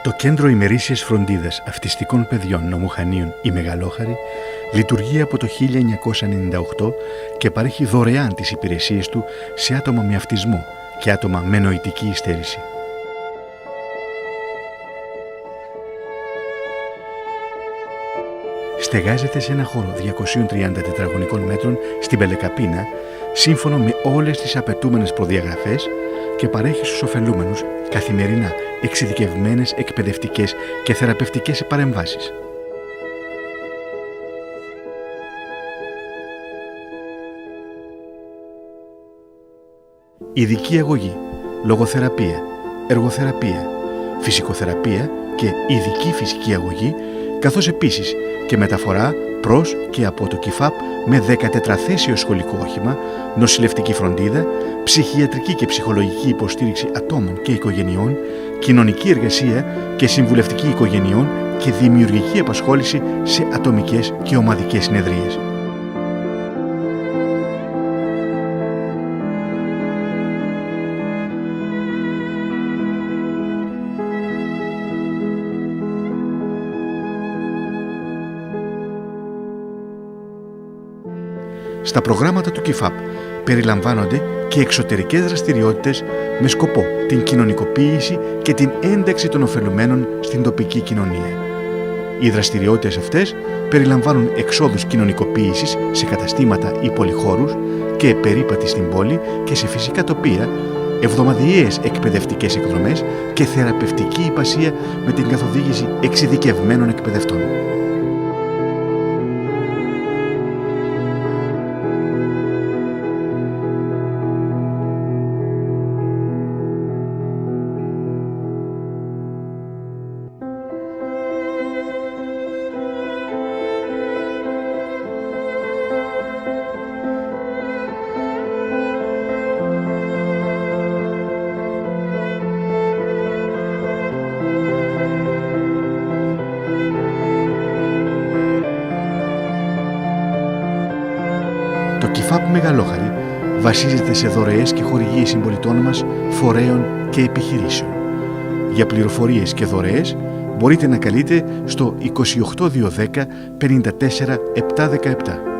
Το Κέντρο Ημερήσιας Φροντίδας Αυτιστικών Παιδιών Νομουχανίων η Μεγαλόχαρη λειτουργεί από το 1998 και παρέχει δωρεάν τις υπηρεσίες του σε άτομα με αυτισμό και άτομα με νοητική υστέρηση. Στεγάζεται σε ένα χώρο 230 τετραγωνικών μέτρων στην Πελεκαπίνα, σύμφωνο με όλες τις απαιτούμενες προδιαγραφές και παρέχει στους ωφελούμενους καθημερινά εξειδικευμένες εκπαιδευτικές και θεραπευτικές παρεμβάσεις. Ειδική αγωγή, λογοθεραπεία, εργοθεραπεία, φυσικοθεραπεία και ειδική φυσική αγωγή, καθώς επίσης και μεταφορά προς και από το ΚΙΦΑΠ με 14θέσιο σχολικό όχημα, νοσηλευτική φροντίδα, ψυχιατρική και ψυχολογική υποστήριξη ατόμων και οικογενειών, κοινωνική εργασία και συμβουλευτική οικογενειών και δημιουργική απασχόληση σε ατομικές και ομαδικές συνεδρίες. Στα προγράμματα του ΚΙΦΑΠ περιλαμβάνονται και εξωτερικές δραστηριότητες με σκοπό την κοινωνικοποίηση και την ένταξη των ωφελουμένων στην τοπική κοινωνία. Οι δραστηριότητες αυτές περιλαμβάνουν εξόδους κοινωνικοποίησης σε καταστήματα ή πολυχώρους και περίπατη στην πόλη και σε φυσικά τοπία, εβδομαδιαίες εκπαιδευτικές εκδρομές και θεραπευτική υπασία με την καθοδήγηση εξειδικευμένων εκπαιδευτών. Το ΚΙΦΑΠ Μεγαλόχαρη βασίζεται σε δωρεές και χορηγίες συμπολιτών μας, φορέων και επιχειρήσεων. Για πληροφορίες και δωρεές μπορείτε να καλείτε στο 28210 54 717.